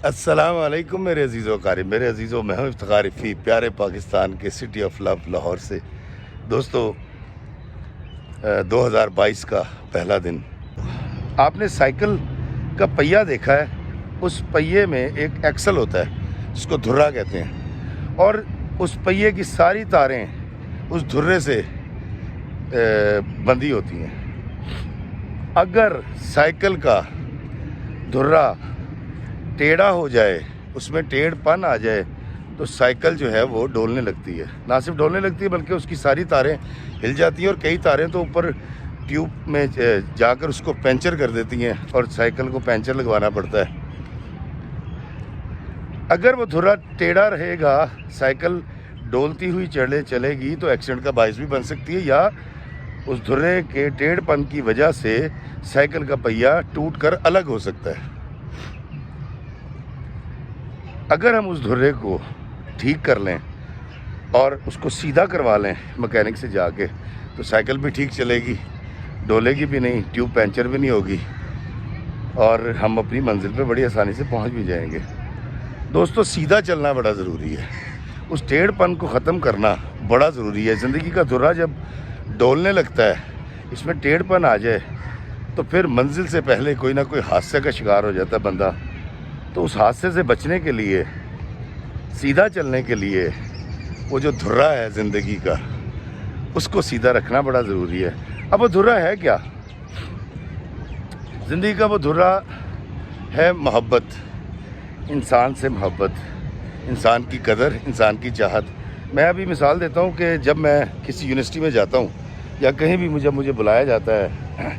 السلام علیکم میرے عزیزو قاری، میرے عزیزو، میں ہوں افتخار رفیع، پیارے پاکستان کے سٹی آف لو لاہور سے۔ دوستو، 2022 کا پہلا دن، آپ نے سائیکل کا پہیہ دیکھا ہے؟ اس پہیے میں ایک ایکسل ہوتا ہے جس کو دھرا کہتے ہیں، اور اس پہیے کی ساری تاریں اس دھرے سے بندھی ہوتی ہیں۔ اگر سائیکل کا دھرا ٹیڑھا ہو جائے، اس میں ٹیڑھ پن آ جائے، تو سائیکل جو ہے وہ ڈولنے لگتی ہے۔ نہ صرف ڈولنے لگتی ہے بلکہ اس کی ساری تاریں ہل جاتی ہیں، اور کئی تاریں تو اوپر ٹیوب میں جا کر اس کو پنچر کر دیتی ہیں، اور سائیکل کو پنچر لگوانا پڑتا ہے۔ اگر وہ دھرا ٹیڑھا رہے گا، سائیکل ڈولتی ہوئی چلے گی، تو ایکسیڈنٹ کا باعث بھی بن سکتی ہے، یا اس دھرے کے ٹیڑھ پن کی وجہ سے سائیکل کا پہیہ ٹوٹ کر الگ ہو سکتا ہے۔ اگر ہم اس دھرے کو ٹھیک کر لیں اور اس کو سیدھا کروا لیں مکینک سے جا کے، تو سائیکل بھی ٹھیک چلے گی، ڈولے گی بھی نہیں، ٹیوب پنچر بھی نہیں ہوگی، اور ہم اپنی منزل پہ بڑی آسانی سے پہنچ بھی جائیں گے۔ دوستو، سیدھا چلنا بڑا ضروری ہے، اس ٹیڑھ پن کو ختم کرنا بڑا ضروری ہے۔ زندگی کا دھرا جب ڈولنے لگتا ہے، اس میں ٹیڑھ پن آ جائے، تو پھر منزل سے پہلے کوئی نہ کوئی حادثے کا شکار ہو جاتا ہے بندہ۔ تو اس حادثے سے بچنے کے لیے، سیدھا چلنے کے لیے، وہ جو دھرا ہے زندگی کا، اس کو سیدھا رکھنا بڑا ضروری ہے۔ اب وہ دھرا ہے کیا؟ زندگی کا وہ دھرا ہے محبت، انسان سے محبت، انسان کی قدر، انسان کی چاہت۔ میں ابھی مثال دیتا ہوں کہ جب میں کسی یونیورسٹی میں جاتا ہوں، یا کہیں بھی مجھے بلایا جاتا ہے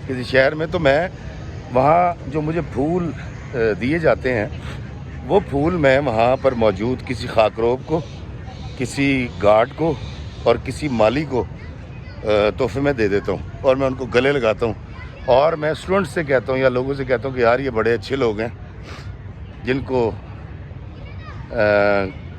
کسی شہر میں، تو میں وہاں جو مجھے پھول دیے جاتے ہیں، وہ پھول میں وہاں پر موجود کسی خاکروب کو، کسی گارڈ کو اور کسی مالی کو تحفے میں دے دیتا ہوں، اور میں ان کو گلے لگاتا ہوں، اور میں اسٹوڈنٹ سے کہتا ہوں یا لوگوں سے کہتا ہوں کہ یار یہ بڑے اچھے لوگ ہیں، جن کو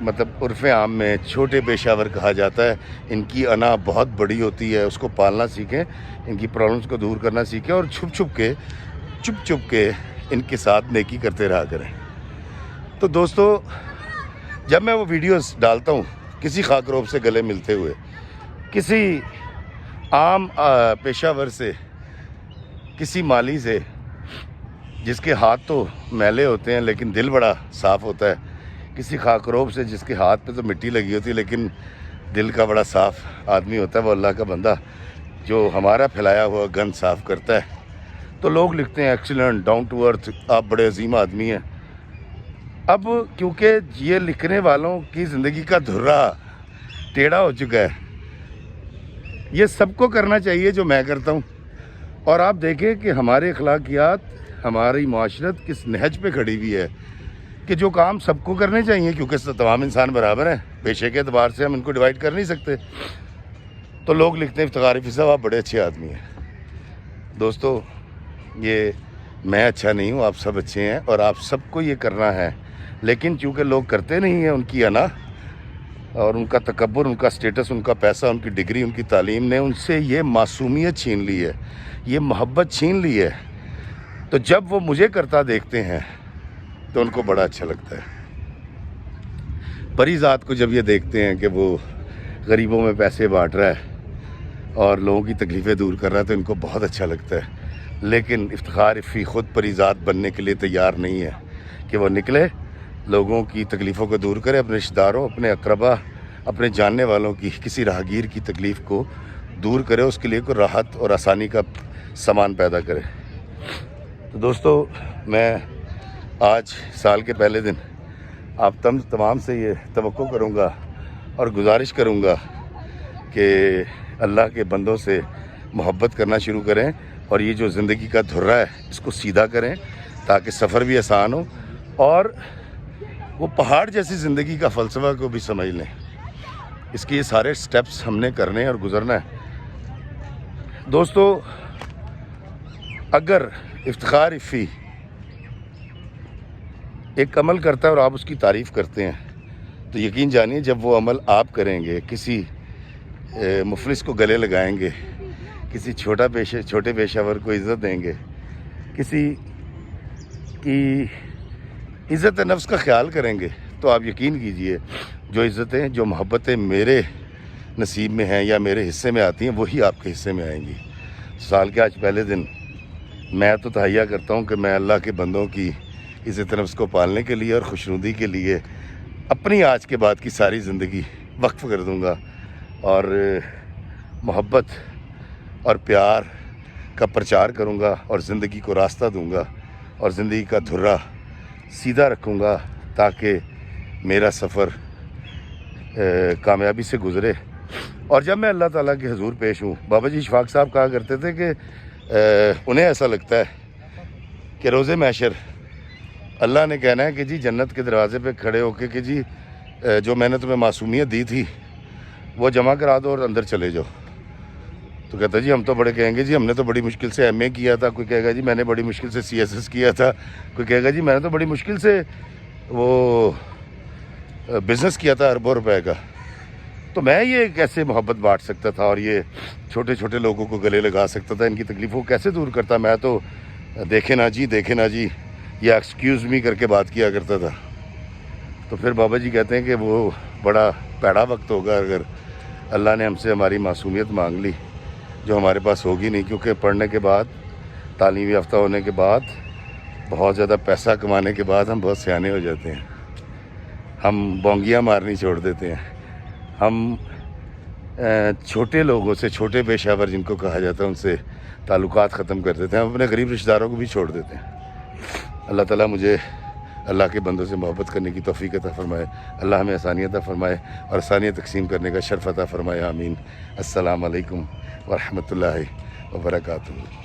مطلب عرف عام میں چھوٹے پیشہ ور کہا جاتا ہے۔ ان کی انا بہت بڑی ہوتی ہے، اس کو پالنا سیکھیں، ان کی پرابلمس کو دور کرنا سیکھیں، اور چھپ چھپ کے ان کے ساتھ نیکی کرتے رہا کریں۔ تو دوستو، جب میں وہ ویڈیوز ڈالتا ہوں کسی خاکروب سے گلے ملتے ہوئے، کسی عام پیشہ ور سے، کسی مالی سے جس کے ہاتھ تو میلے ہوتے ہیں لیکن دل بڑا صاف ہوتا ہے، کسی خاکروب سے جس کے ہاتھ پہ تو مٹی لگی ہوتی ہے لیکن دل کا بڑا صاف آدمی ہوتا ہے، وہ اللہ کا بندہ جو ہمارا پھیلایا ہوا گند صاف کرتا ہے، تو لوگ لکھتے ہیں ایکسیلنٹ، ڈاؤن ٹو ارتھ، آپ بڑے عظیم آدمی ہیں۔ اب کیونکہ یہ لکھنے والوں کی زندگی کا دھرا ٹیڑھا ہو چکا ہے، یہ سب کو کرنا چاہیے جو میں کرتا ہوں، اور آپ دیکھیں کہ ہمارے اخلاقیات، ہماری معاشرت کس نہج پہ کھڑی ہوئی ہے کہ جو کام سب کو کرنے چاہیے، کیونکہ تمام انسان برابر ہیں، پیشے کے اعتبار سے ہم ان کو ڈیوائڈ کر نہیں سکتے۔ تو لوگ لکھتے ہیں افتخار رفیع صاحب آپ بڑے اچھے آدمی ہیں۔ دوستو، یہ میں اچھا نہیں ہوں، آپ سب اچھے ہیں، اور آپ سب کو یہ کرنا ہے، لیکن چونکہ لوگ کرتے نہیں ہیں، ان کی انا اور ان کا تکبر، ان کا سٹیٹس، ان کا پیسہ، ان کی ڈگری، ان کی تعلیم نے ان سے یہ معصومیت چھین لی ہے، یہ محبت چھین لی ہے، تو جب وہ مجھے کرتا دیکھتے ہیں تو ان کو بڑا اچھا لگتا ہے۔ پری ذات کو جب یہ دیکھتے ہیں کہ وہ غریبوں میں پیسے بانٹ رہا ہے اور لوگوں کی تکلیفیں دور کر رہا ہے، تو ان کو بہت اچھا لگتا ہے۔ لیکن افتخار رفیع خود پری ذات بننے کے لیے تیار نہیں ہے کہ وہ نکلے، لوگوں کی تکلیفوں کو دور کرے، اپنے رشتہ داروں، اپنے اقربا، اپنے جاننے والوں کی، کسی راہگیر کی تکلیف کو دور کرے، اس کے لیے کوئی راحت اور آسانی کا سامان پیدا کرے۔ تو دوستو، میں آج سال کے پہلے دن آپ تمام سے یہ توقع کروں گا اور گزارش کروں گا کہ اللہ کے بندوں سے محبت کرنا شروع کریں، اور یہ جو زندگی کا دھرا ہے اس کو سیدھا کریں، تاکہ سفر بھی آسان ہو، اور وہ پہاڑ جیسی زندگی کا فلسفہ کو بھی سمجھ لیں۔ اس کے یہ سارے سٹیپس ہم نے کرنے اور گزرنا ہے۔ دوستو، اگر افتخار رفیع ایک عمل کرتا ہے اور آپ اس کی تعریف کرتے ہیں، تو یقین جانیے جب وہ عمل آپ کریں گے، کسی مفلس کو گلے لگائیں گے، کسی چھوٹے پیشہ ور کو عزت دیں گے، کسی کی عزت نفس کا خیال کریں گے تو آپ یقین کیجئے جو عزتیں جو محبتیں میرے نصیب میں ہیں یا میرے حصے میں آتی ہیں وہی آپ کے حصے میں آئیں گی۔ سال کے آج پہلے دن میں تو تہیہ کرتا ہوں کہ میں اللہ کے بندوں کی عزت نفس کو پالنے کے لیے اور خوشنودی کے لیے اپنی آج کے بعد کی ساری زندگی وقف کر دوں گا اور محبت اور پیار کا پرچار کروں گا اور زندگی کو راستہ دوں گا اور زندگی کا دھرا سیدھا رکھوں گا تاکہ میرا سفر کامیابی سے گزرے۔ اور جب میں اللہ تعالیٰ کے حضور پیش ہوں، بابا جی اشفاق صاحب کہا کرتے تھے کہ انہیں ایسا لگتا ہے کہ روز محشر اللہ نے کہنا ہے کہ جی جنت کے دروازے پہ کھڑے ہو کے کہ جی جو میں نے تمہیں معصومیت دی تھی وہ جمع کرا دو اور اندر چلے جاؤ۔ تو کہتا جی ہم تو بڑے کہیں گے جی ہم نے تو بڑی مشکل سے ایم اے کیا تھا، کوئی کہے گا جی میں نے بڑی مشکل سے سی ایس ایس کیا تھا، کوئی کہے گا جی میں نے تو بڑی مشکل سے وہ بزنس کیا تھا اربوں روپے کا۔ تو میں یہ کیسے محبت بانٹ سکتا تھا اور یہ چھوٹے چھوٹے لوگوں کو گلے لگا سکتا تھا، ان کی تکلیفوں کو کیسے دور کرتا؟ میں تو دیکھے نا جی یا ایکسکیوز می کر کے بات کیا کرتا تھا۔ تو پھر بابا جی کہتے ہیں کہ وہ بڑا پیڑا وقت ہوگا اگر اللہ نے ہم سے ہماری معصومیت مانگ لی، جو ہمارے پاس ہوگی نہیں، کیونکہ پڑھنے کے بعد، تعلیم یافتہ ہونے کے بعد، بہت زیادہ پیسہ کمانے کے بعد ہم بہت سیانے ہو جاتے ہیں، ہم بونگیاں مارنی چھوڑ دیتے ہیں، ہم چھوٹے لوگوں سے، چھوٹے پیشہ ور جن کو کہا جاتا ہے، ان سے تعلقات ختم کر دیتے ہیں، ہم اپنے غریب رشتہ داروں کو بھی چھوڑ دیتے ہیں۔ اللہ تعالیٰ مجھے اللہ کے بندوں سے محبت کرنے کی توفیق عطا فرمائے، اللہ ہمیں آسانیت عطا فرمائے اور آسانیت تقسیم کرنے کا شرف عطا فرمائے، آمین۔ السلام علیکم ورحمۃ اللہ وبرکاتہ۔